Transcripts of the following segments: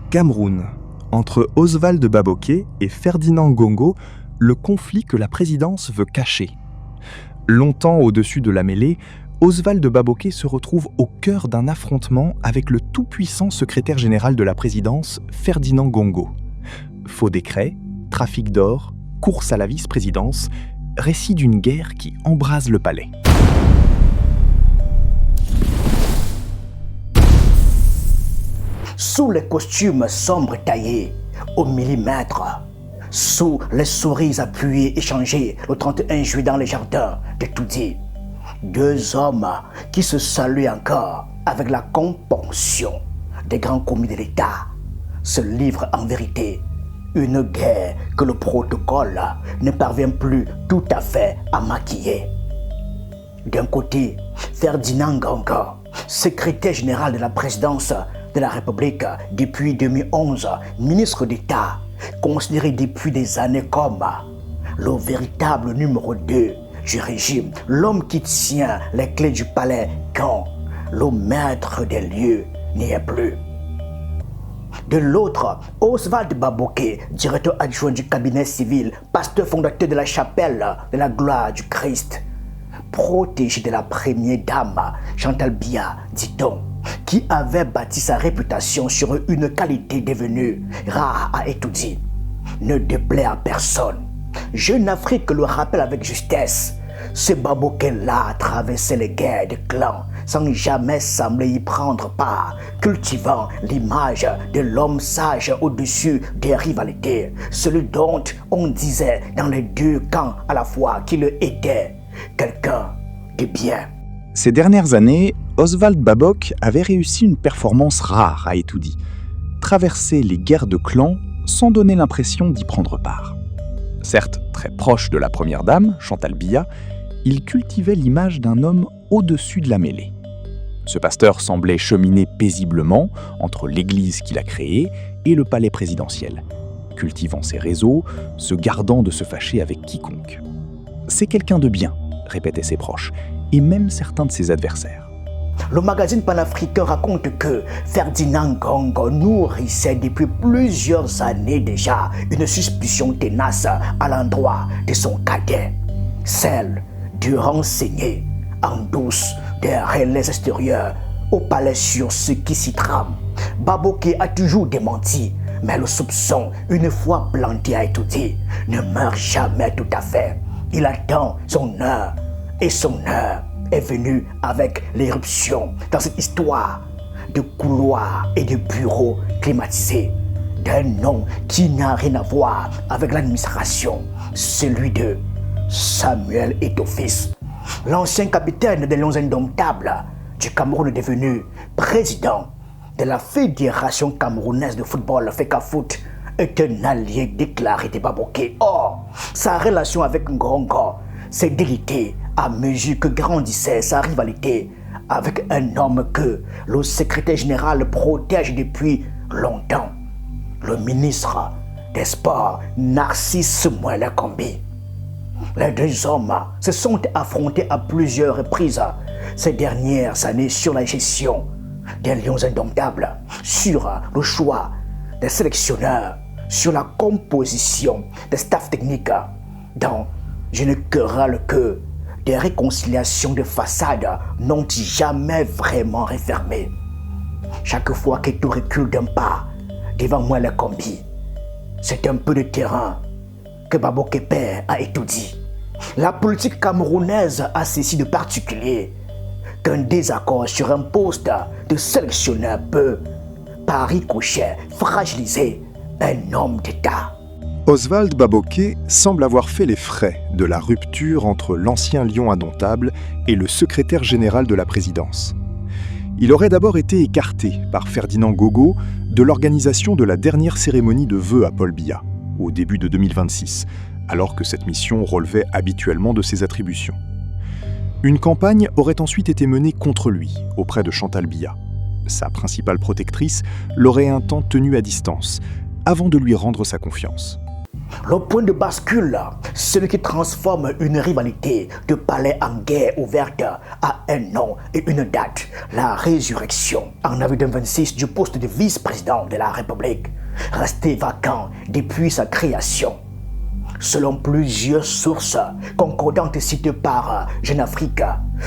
Cameroun. Entre Oswald Baboké et Ferdinand Gongo, le conflit que la présidence veut cacher. Longtemps au-dessus de la mêlée, Oswald Baboké se retrouve au cœur d'un affrontement avec le tout-puissant secrétaire général de la présidence, Ferdinand Gongo. Faux décrets, trafic d'or, course à la vice-présidence, récit d'une guerre qui embrase le palais. Sous les costumes sombres taillés au millimètre, sous les souris appuyées échangées le 31 juillet dans les jardins de Toudi, deux hommes qui se saluent encore avec la componction des grands commis de l'État se livrent en vérité une guerre que le protocole ne parvient plus tout à fait à maquiller. D'un côté, Ferdinand Gongo, secrétaire général de la présidence de la République depuis 2011, ministre d'État, considéré depuis des années comme le véritable numéro 2 du régime, l'homme qui tient les clés du palais quand le maître des lieux n'y est plus. De l'autre, Oswald Baboké, directeur adjoint du cabinet civil, pasteur fondateur de la chapelle de la gloire du Christ, protégé de la première dame, Chantal Biya, dit-on, qui avait bâti sa réputation sur une qualité devenue rare à Etoudi, ne déplaît à personne. Jeune Afrique le rappelle avec justesse. Ce Baboké-là a traversé les guerres de clans sans jamais sembler y prendre part, cultivant l'image de l'homme sage au-dessus des rivalités, celui dont on disait dans les deux camps à la fois qu'il était quelqu'un de bien. Ces dernières années, Oswald Babok avait réussi une performance rare à Etoudi, traverser les guerres de clans sans donner l'impression d'y prendre part. Certes très proche de la première dame, Chantal Biya, il cultivait l'image d'un homme au-dessus de la mêlée. Ce pasteur semblait cheminer paisiblement entre l'église qu'il a créée et le palais présidentiel, cultivant ses réseaux, se gardant de se fâcher avec quiconque. C'est quelqu'un de bien, répétaient ses proches, et même certains de ses adversaires. Le magazine panafricain raconte que Ferdinand Gongo nourrissait depuis plusieurs années déjà une suspicion tenace à l'endroit de son cadet, celle de renseigner en douce des relais extérieurs au palais sur ce qui s'y trame. Baboké a toujours démenti, mais le soupçon, une fois planté à Etoudi, ne meurt jamais tout à fait. Il attend son heure, et son heure est venue avec l'éruption dans cette histoire de couloirs et de bureaux climatisés d'un nom qui n'a rien à voir avec l'administration, celui de Samuel Eto'o-Fils, l'ancien capitaine des Lions Indomptables du Cameroun, devenu président de la Fédération camerounaise de football FECAFOOT, est un allié déclaré de Baboké. Or, sa relation avec Gongo s'est délitée à mesure que grandissait sa rivalité avec un homme que le secrétaire général protège depuis longtemps, le ministre des Sports, Narcisse Moïla Kombi. Les deux hommes se sont affrontés à plusieurs reprises ces dernières années sur la gestion des Lions Indomptables, sur le choix des sélectionneurs, sur la composition des staffs techniques, dans une querelle que des réconciliations de façade n'ont jamais vraiment refermé. Chaque fois qu'Eto'o recule d'un pas devant Moïla Kombi, c'est un peu de terrain que Baboké perd à Etoudi. La politique camerounaise a ceci de particulier qu'un désaccord sur un poste de sélectionneur peut, par ricochet, fragiliser un homme d'État. Oswald Baboké semble avoir fait les frais de la rupture entre l'ancien lion indomptable et le secrétaire général de la présidence. Il aurait d'abord été écarté par Ferdinand Gongo de l'organisation de la dernière cérémonie de vœux à Paul Biya, au début de 2026, alors que cette mission relevait habituellement de ses attributions. Une campagne aurait ensuite été menée contre lui, auprès de Chantal Biya. Sa principale protectrice l'aurait un temps tenu à distance, avant de lui rendre sa confiance. Le point de bascule, celui qui transforme une rivalité de palais en guerre ouverte à un nom et une date, la résurrection en avril 2026 du poste de vice-président de la République, resté vacant depuis sa création. Selon plusieurs sources concordantes citées par Jeune Afrique,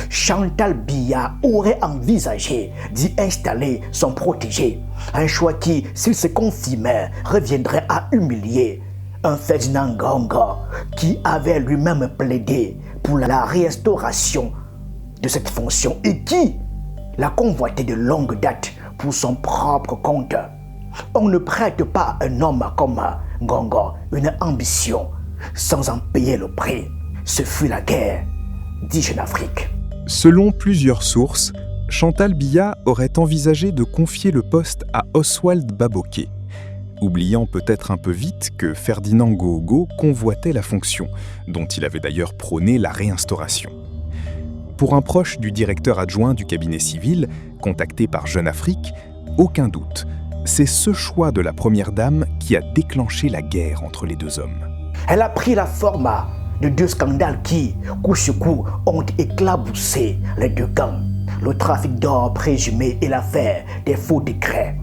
Chantal Biya aurait envisagé d'y installer son protégé, un choix qui, s'il se confirmait, reviendrait à humilier un Ferdinand Ngongo qui avait lui-même plaidé pour la réinstauration de cette fonction et qui la convoitait de longue date pour son propre compte. On ne prête pas à un homme comme Ngongo une ambition sans en payer le prix. Ce fut la guerre, dit Jeune Afrique. Selon plusieurs sources, Chantal Biya aurait envisagé de confier le poste à Oswald Baboké, oubliant peut-être un peu vite que Ferdinand Gogo convoitait la fonction, dont il avait d'ailleurs prôné la réinstauration. Pour un proche du directeur adjoint du cabinet civil, contacté par Jeune Afrique, aucun doute, c'est ce choix de la première dame qui a déclenché la guerre entre les deux hommes. Elle a pris la forme de deux scandales qui, coup sur coup, ont éclaboussé les deux camps. Le trafic d'or présumé et l'affaire des faux décrets.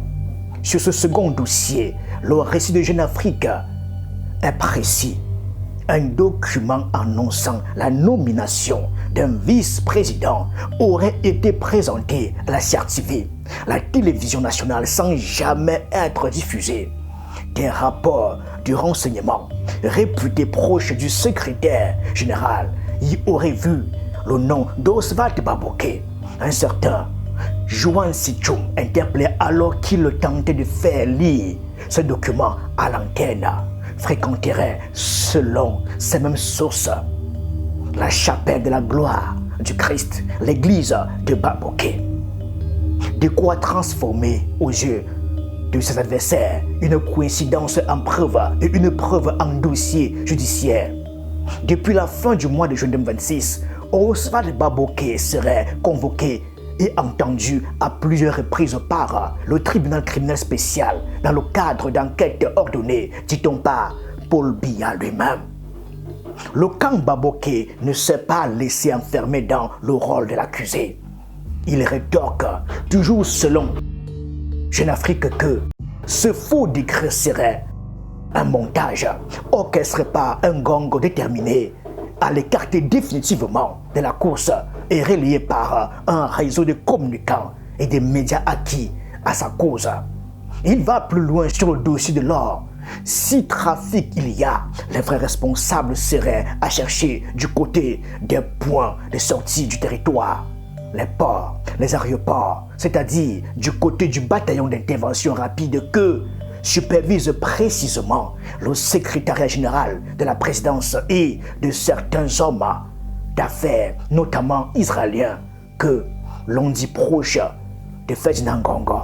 Sur ce second dossier, le récit de Jeune Afrique est précis. Un document annonçant la nomination d'un vice-président aurait été présenté à la CRTV, la télévision nationale, sans jamais être diffusé. Des rapports du renseignement, réputés proches du secrétaire général, y auraient vu le nom d'Oswald Baboké, un certain Juan Sichum, interpellé alors qu'il tentait de faire lire ce document à l'antenne, fréquenterait, selon ces mêmes sources, la chapelle de la gloire du Christ, l'église de Baboké. De quoi transformer aux yeux de ses adversaires une coïncidence en preuve et une preuve en dossier judiciaire. Depuis la fin du mois de juin 2026, Oswald Baboké serait convoqué et entendu à plusieurs reprises par le tribunal criminel spécial dans le cadre d'enquêtes ordonnées, dit-on par Paul Biya lui-même. Le camp Baboké ne s'est pas laissé enfermer dans le rôle de l'accusé. Il rétorque, toujours selon Jeune Afrique, que ce faux décret serait un montage orchestré par un Ngongo déterminé à l'écarter définitivement de la course et relayé par un réseau de communicants et des médias acquis à sa cause. Il va plus loin sur le dossier de l'or. Si trafic il y a, les vrais responsables seraient à chercher du côté des points de sortie du territoire, les ports, les aéroports, c'est-à-dire du côté du bataillon d'intervention rapide que supervise précisément le secrétariat général de la présidence et de certains hommes d'affaires, notamment israéliens, que l'on dit proches de Ferdinand Ngongo.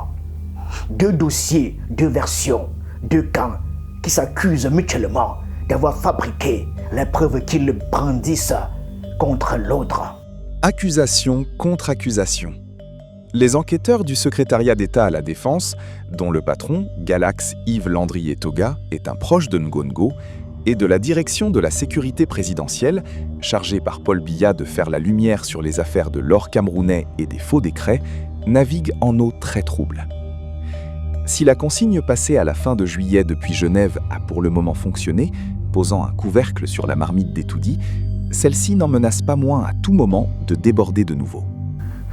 Deux dossiers, deux versions, deux camps qui s'accusent mutuellement d'avoir fabriqué les preuves qu'ils brandissent contre l'autre. Accusation contre accusation. Les enquêteurs du secrétariat d'État à la Défense, dont le patron, Galax Yves Landry Toga, est un proche de Ngongo, et de la direction de la sécurité présidentielle, chargée par Paul Biya de faire la lumière sur les affaires de l'or camerounais et des faux décrets, naviguent en eau très trouble. Si la consigne passée à la fin de juillet depuis Genève a pour le moment fonctionné, posant un couvercle sur la marmite d'Etoudi, celle-ci n'en menace pas moins à tout moment de déborder de nouveau.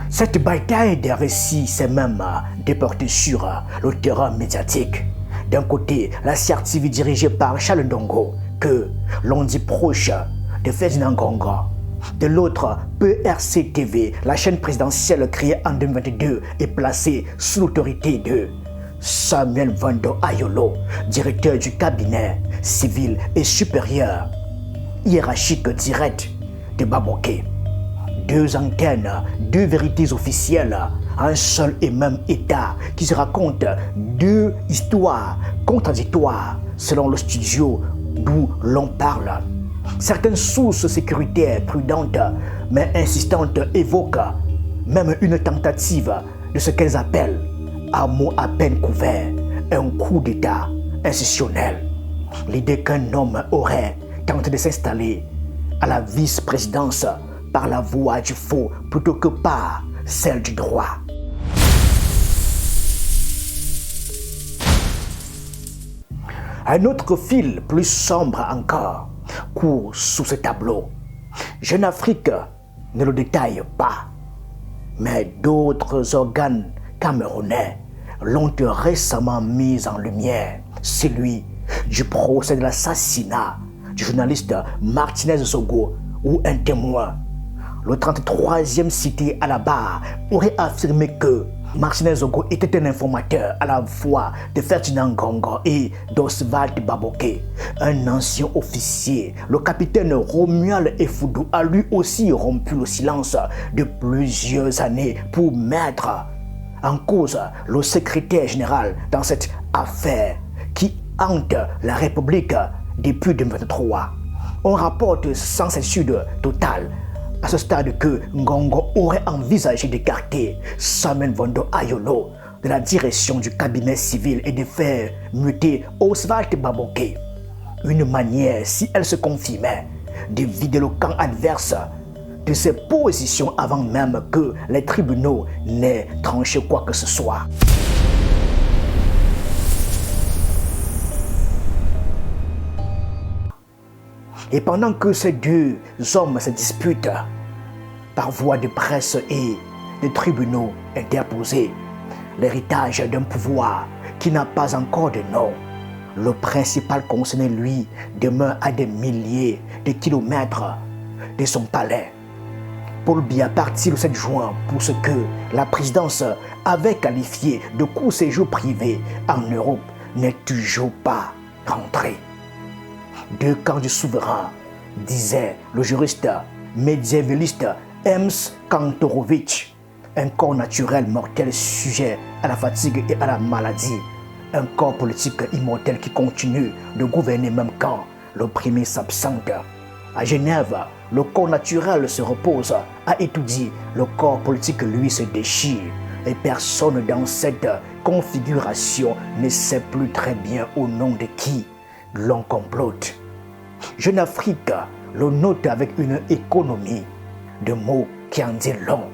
Cette bataille des récits s'est même déportée sur le terrain médiatique. D'un côté, la CRTV dirigée par Charles Ndongo, que l'on dit proche de Ferdinand Ngongo. De l'autre, PRC TV, la chaîne présidentielle créée en 2022 et placée sous l'autorité de Samuel Vando Ayolo, directeur du cabinet civil et supérieur hiérarchique direct de Baboké. Deux antennes, deux vérités officielles, un seul et même État qui se raconte deux histoires contradictoires selon le studio d'où l'on parle. Certaines sources sécuritaires prudentes mais insistantes évoquent même une tentative de ce qu'elles appellent, à mot à peine couvert, un coup d'État institutionnel. L'idée qu'un homme aurait tenté de s'installer à la vice-présidence par la voie du faux plutôt que par celle du droit. Un autre fil plus sombre encore court sous ce tableau. Jeune Afrique ne le détaille pas, mais d'autres organes camerounais l'ont récemment mis en lumière, celui du procès de l'assassinat du journaliste Martinez Zogo, où un témoin, le 33e cité à la barre, aurait affirmé que Martinez Zogo était un informateur à la fois de Ferdinand Ngongo et d'Oswald Baboké. Un ancien officier, le capitaine Romuald Efoudou, a lui aussi rompu le silence de plusieurs années pour mettre en cause le secrétaire général dans cette affaire qui hante la République depuis 2023. On rapporte sans certitude totale à ce stade que Ngongo aurait envisagé d'écarter Samuel Vondo Ayolo de la direction du cabinet civil et de faire muter Oswald Baboké. Une manière, si elle se confirmait, de vider le camp adverse de ses positions avant même que les tribunaux n'aient tranché quoi que ce soit. Et pendant que ces deux hommes se disputent par voie de presse et de tribunaux interposés, l'héritage d'un pouvoir qui n'a pas encore de nom, le principal concerné, lui, demeure à des milliers de kilomètres de son palais. Paul Biya, parti le 7 juin pour ce que la présidence avait qualifié de court séjour privé en Europe, n'est toujours pas rentré. Deux camps du souverain, disait le juriste médiévaliste Ems Kantorowicz. Un corps naturel mortel sujet à la fatigue et à la maladie. Un corps politique immortel qui continue de gouverner même quand l'opprimé s'absente. À Genève, le corps naturel se repose à étudier, le corps politique lui se déchire. Et personne dans cette configuration ne sait plus très bien au nom de qui l'on complote. Jeune Afrique le note avec une économie de mots qui en dit long.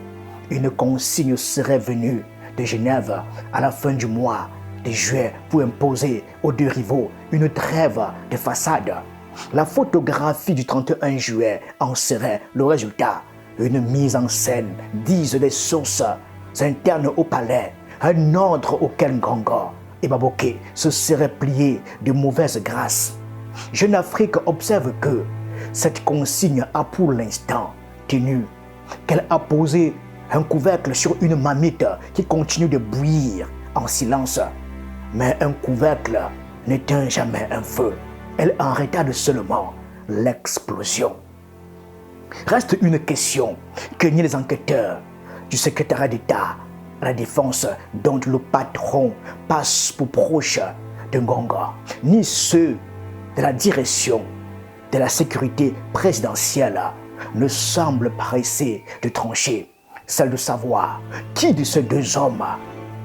Une consigne serait venue de Genève à la fin du mois de juillet pour imposer aux deux rivaux une trêve de façade. La photographie du 31 juillet en serait le résultat. Une mise en scène, disent les sources internes au palais, un ordre auquel Ngongo et Baboké se seraient pliés de mauvaise grâce. Jeune Afrique observe que cette consigne a pour l'instant tenu, qu'elle a posé un couvercle sur une marmite qui continue de bouillir en silence. Mais un couvercle n'éteint jamais un feu. Elle en retarde seulement l'explosion. Reste une question que ni les enquêteurs du secrétariat d'État à la défense, dont le patron passe pour proche de Ngongo, ni ceux de la direction de la sécurité présidentielle ne semblent pressés de trancher, celle de savoir qui de ces deux hommes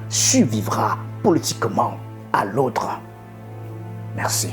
survivra politiquement à l'autre. Merci.